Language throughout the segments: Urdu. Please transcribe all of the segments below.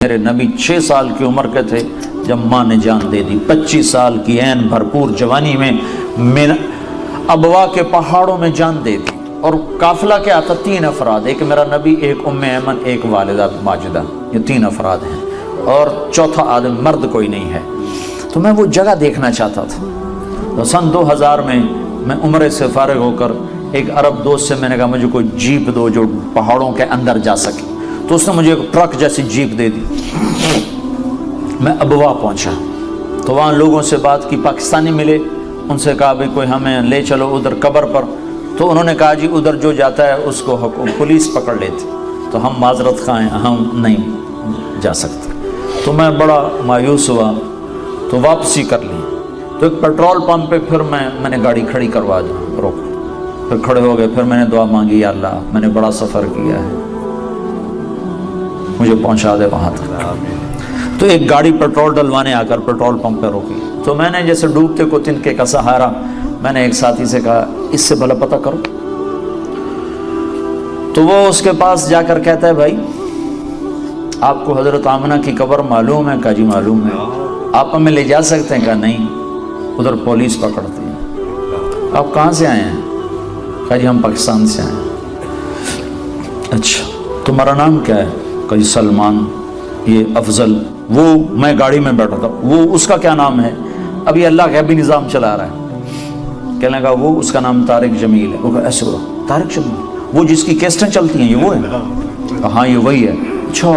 میرے نبی 6 سال کی عمر کے تھے جب ماں نے جان دے دی. 25 سال کی عین بھرپور جوانی میں ابوا کے پہاڑوں میں جان دے دی. اور قافلہ کیا تھا؟ 3 افراد، ایک میرا نبی، ایک ام ایمن، ایک والدہ ماجدہ، یہ 3 افراد ہیں، اور چوتھا آدم مرد کوئی نہیں ہے. تو میں وہ جگہ دیکھنا چاہتا تھا. تو سن 2000 میں عمرے سے فارغ ہو کر ایک عرب دوست سے میں نے کہا مجھے کوئی جیپ دو جو پہاڑوں کے اندر جا سکے. تو اس نے مجھے ایک ٹرک جیسی جیپ دے دی. میں ابوا پہنچا تو وہاں لوگوں سے بات کی، پاکستانی ملے، ان سے کہا بھئی کوئی ہمیں لے چلو ادھر قبر پر. تو انہوں نے کہا جی ادھر جو جاتا ہے اس کو پولیس پکڑ لیتی، تو ہم معذرت خواہ ہیں، ہم نہیں جا سکتے. تو میں بڑا مایوس ہوا تو واپسی کر لی. تو ایک پیٹرول پمپ پہ پھر میں نے گاڑی کھڑی کروا دی، روک، پھر کھڑے ہو گئے. پھر میں نے دعا مانگی، یا اللہ میں نے بڑا سفر کیا ہے، مجھے پہنچا دے وہاں تک. تو ایک گاڑی پیٹرول ڈلوانے آ کر پیٹرول پمپ پہ روکی. تو میں نے جیسے ڈوبتے کو تنکے کا سہارا، میں نے ایک ساتھی سے کہا اس سے بھلا پتہ کرو. تو وہ اس کے پاس جا کر کہتا ہے بھائی آپ کو حضرت آمنہ کی قبر معلوم ہے؟ کہا جی معلوم ہے. آپ ہمیں لے جا سکتے ہیں؟ کہا نہیں، ادھر پولیس پکڑتی ہے. آپ کہاں سے آئے ہیں؟ کہا جی ہم پاکستان سے آئے ہیں. اچھا تمہارا نام کیا ہے؟ کہا جی سلمان. یہ افضل. وہ میں گاڑی میں بیٹھا تھا، وہ اس کا کیا نام ہے؟ ابھی اللہ کا بھی نظام چلا رہا ہے. کہنے لگا وہ اس کا نام طارق جمیل ہے. وہ کہا ایسے ہوا طارق جمیل، وہ جس کی کیسٹیں چلتی ہیں یہ وہ ہے؟ ہاں یہ وہی ہے. اچھا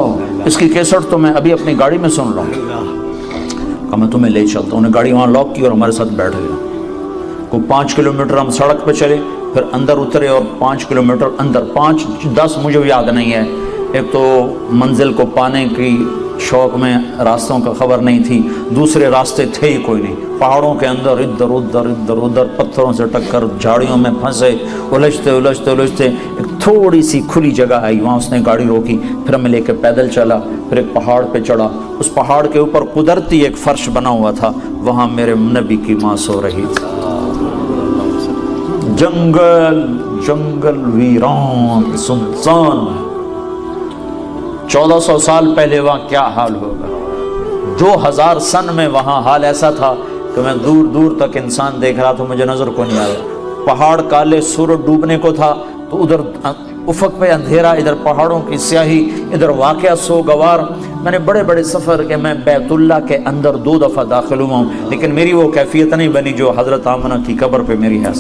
اس کی کیسٹ تو میں ابھی اپنی گاڑی میں سن رہا ہوں. کہا میں تمہیں لے چلتا ہوں. انہیں گاڑی وہاں لاک کی اور ہمارے ساتھ بیٹھ گیا. کو 5 کلومیٹر ہم سڑک پہ چلے، پھر اندر اترے اور 5 کلومیٹر اندر، 5-10 مجھے یاد نہیں ہے. ایک تو منزل کو پانے کی شوق میں راستوں کا خبر نہیں تھی، دوسرے راستے تھے ہی کوئی نہیں. پہاڑوں کے اندر ادھر ادھر پتھروں سے ٹکر، جھاڑیوں میں پھنسے، الجھتے ایک تھوڑی سی کھلی جگہ آئی، وہاں اس نے گاڑی روکی. پھر ہمیں لے کے پیدل چلا، پھر ایک پہاڑ پہ چڑھا. اس پہاڑ کے اوپر قدرتی ایک فرش بنا ہوا تھا، وہاں میرے نبی کی ماں سو رہی تھی. جنگل ویران سنسان. 1400 سال پہلے وہاں کیا حال ہوگا؟ 2000 سن میں وہاں حال ایسا تھا کہ میں دور دور تک انسان دیکھ رہا تھا، مجھے نظر کو نہیں آ رہا. پہاڑ کالے، سورج ڈوبنے کو تھا، تو ادھر افق پہ اندھیرا، ادھر پہاڑوں کی سیاہی، ادھر واقعہ سوگوار. میں نے بڑے بڑے سفر کے، میں بیت اللہ کے اندر 2 دفعہ داخل ہوا ہوں، لیکن میری وہ کیفیت نہیں بنی جو حضرت آمنہ کی قبر پہ میری ہے.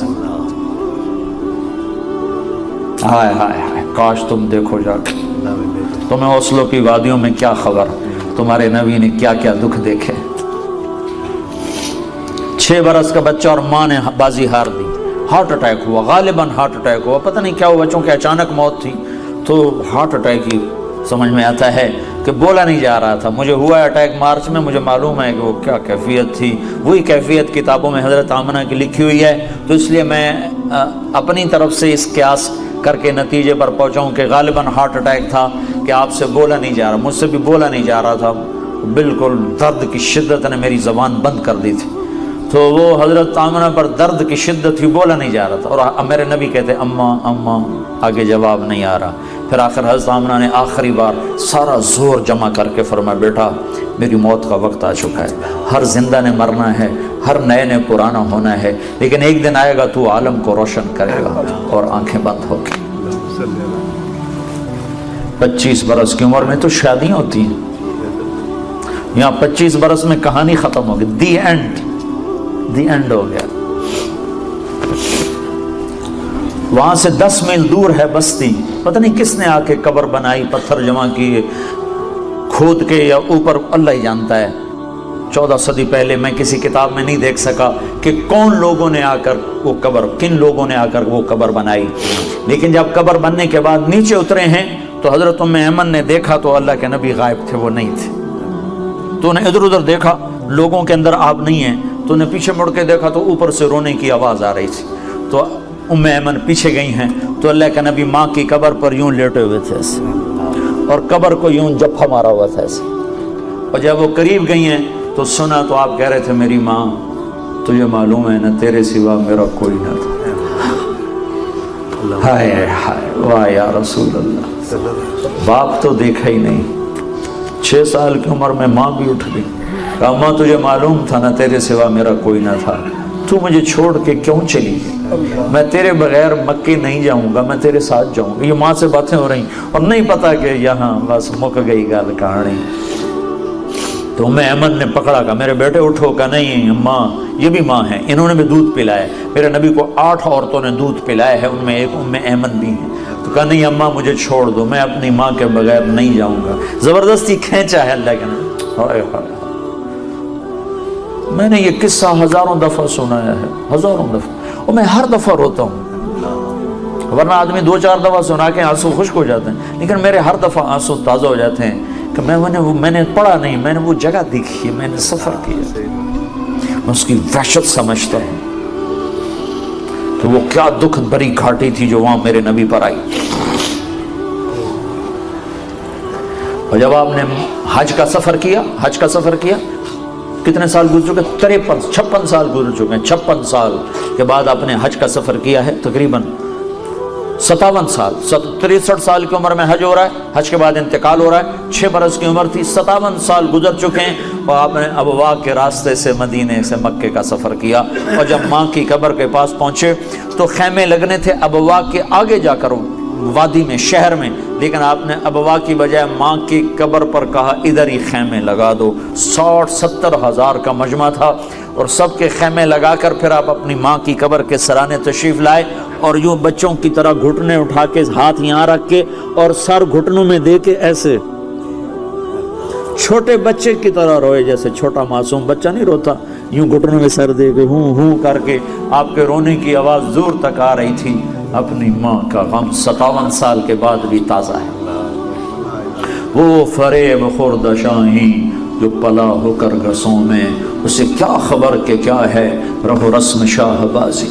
ہائے ہائے ہائے، کاش تم دیکھو جا کے. تمہیں اوسلو کی وادیوں میں کیا خبر، تمہارے نبی نے کیا کیا دکھ دیکھے. 6 برس کا بچہ اور ماں نے بازی ہار دی. ہارٹ اٹیک ہوا، غالباً ہارٹ اٹیک ہوا، پتہ نہیں کیا ہوا، بچوں کی اچانک موت تھی. تو ہارٹ اٹیک ہی سمجھ میں آتا ہے کہ بولا نہیں جا رہا تھا. مجھے ہوا ہے اٹیک مارچ میں، مجھے معلوم ہے کہ وہ کیا کیفیت تھی. وہی کیفیت کتابوں میں حضرت آمنہ کی لکھی ہوئی ہے. تو اس لیے میں اپنی طرف سے اس قیاس کر کے نتیجے پر پہنچاؤں کہ غالباً ہارٹ اٹیک تھا، کہ آپ سے بولا نہیں جا رہا، مجھ سے بھی بولا نہیں جا رہا تھا. بالکل درد کی شدت نے میری زبان بند کر دی تھی. تو وہ حضرت آمنہ پر درد کی شدت ہی، بولا نہیں جا رہا تھا. اور میرے نبی کہتے اماں اماں، آگے جواب نہیں آ رہا. پھر آخر حضرت آمنہ نے آخری بار سارا زور جمع کر کے فرمایا بیٹا میری موت کا وقت آ چکا ہے. ہر زندہ نے مرنا ہے، ہر نئے نے پرانا ہونا ہے، لیکن ایک دن آئے گا تو عالم کو روشن کرے گا. اور آنکھیں بند ہو گئی. 25 برس کی عمر میں تو شادیاں ہوتی ہیں، یہاں 25 برس میں کہانی ختم ہو گئی. دی اینڈ ہو گیا. وہاں سے 10 میل دور ہے بستی. پتہ نہیں کس نے آ کے قبر بنائی، پتھر جمع کیے کھود کے یا اوپر، اللہ ہی جانتا ہے. 14 صدی پہلے میں کسی کتاب میں نہیں دیکھ سکا کہ کون لوگوں نے آ کر وہ قبر، کن لوگوں نے آ کر وہ قبر بنائی. لیکن جب قبر بننے کے بعد نیچے اترے ہیں تو حضرت ام ایمن نے دیکھا تو اللہ کے نبی غائب تھے، وہ نہیں تھے. تو انہیں ادھر ادھر دیکھا، لوگوں کے اندر آپ نہیں ہیں. تو انہیں پیچھے مڑ کے دیکھا تو اوپر سے رونے کی آواز آ رہی تھی. تو ام ایمن پیچھے گئی ہیں تو اللہ کے نبی ماں کی قبر پر یوں لیٹے ہوئے تھے ایسے، اور قبر کو یوں جپھا مارا ہوا تھا ایسے. اور جب وہ قریب گئی ہیں تو سنا تو آپ کہہ رہے تھے میری ماں تجھے معلوم ہے نہ تیرے سوا میرا کوئی نہ تھا. ہائے ہائے واہ یا رسول اللہ. باپ تو دیکھا ہی نہیں، 6 سال کی عمر میں ماں بھی اٹھ گئی. کہا ماں تجھے معلوم تھا نا تیرے سوا میرا کوئی نہ تھا, تو مجھے چھوڑ کے کیوں چلی؟ میں تیرے بغیر مکے نہیں جاؤں گا, میں تیرے ساتھ جاؤں گا. یہ ماں سے باتیں ہو رہی اور نہیں پتا کہ یہاں بس مک گئی گل کہانی. تو ایمن نے پکڑا, کہا میرے بیٹے اٹھو. کہا نہیں ماں, یہ بھی ماں ہیں, انہوں نے بھی دودھ پلایا. میرے نبی کو 8 عورتوں نے دودھ پلایا ہے, ان میں ایک ایمن بھی ہیں. تو کہا نہیں اماں مجھے چھوڑ دو, میں اپنی ماں کے بغیر نہیں جاؤں گا. زبردستی کھینچا ہے اللہ کے نبی. میں نے یہ قصہ ہزاروں دفعہ سنایا ہے, ہزاروں دفعہ, اور میں ہر دفعہ روتا ہوں. ورنہ آدمی 2-4 دفعہ سنا کے آنسو خشک ہو جاتے ہیں, لیکن میرے ہر دفعہ آنسو تازہ ہو جاتے ہیں کہ میں نے پڑھا نہیں, میں نے وہ جگہ دیکھی, میں نے سفر کیا, میں اس کی وحشت سمجھتا ہوں کہ وہ کیا دکھ بری گھاٹی تھی جو وہاں میرے نبی پر آئی. اور جب آپ نے حج کا سفر کیا, کتنے سال گزر چکے؟ 56 سال گزر چکے ہیں. 56 سال کے بعد آپ نے حج کا سفر کیا ہے. تقریباً 57 سال, 63 سال کی عمر میں حج ہو رہا ہے, حج کے بعد انتقال ہو رہا ہے. 6 برس کی عمر تھی, 57 سال گزر چکے ہیں, اور آپ نے ابوا کے راستے سے مدینے سے مکے کا سفر کیا. اور جب ماں کی قبر کے پاس پہنچے تو خیمے لگنے تھے ابوا کے آگے جا کر وادی میں, شہر میں, لیکن آپ نے ابوا کی بجائے ماں کی قبر پر کہا ادھر ہی خیمے لگا دو. 60-70 ہزار کا مجمع تھا, اور سب کے خیمے لگا کر پھر آپ اپنی ماں کی قبر کے سرانے تشریف لائے, اور یوں بچوں کی طرح گھٹنے اٹھا کے ہاتھ یہاں رکھ کے اور سر گھٹنوں میں دے کے ایسے چھوٹے بچے کی طرح روئے, جیسے چھوٹا معصوم بچہ نہیں روتا, یوں گھٹنوں میں سر دے کے ہوں ہوں کر کے آپ کے رونے کی آواز دور تک آ رہی تھی. اپنی ماں کا غم 57 سال کے بعد بھی تازہ ہے. وہ فریب خورد شاہی جو پلا ہو کر گسوں میں, اسے کیا خبر کہ کیا ہے رہو رسم شاہ بازی.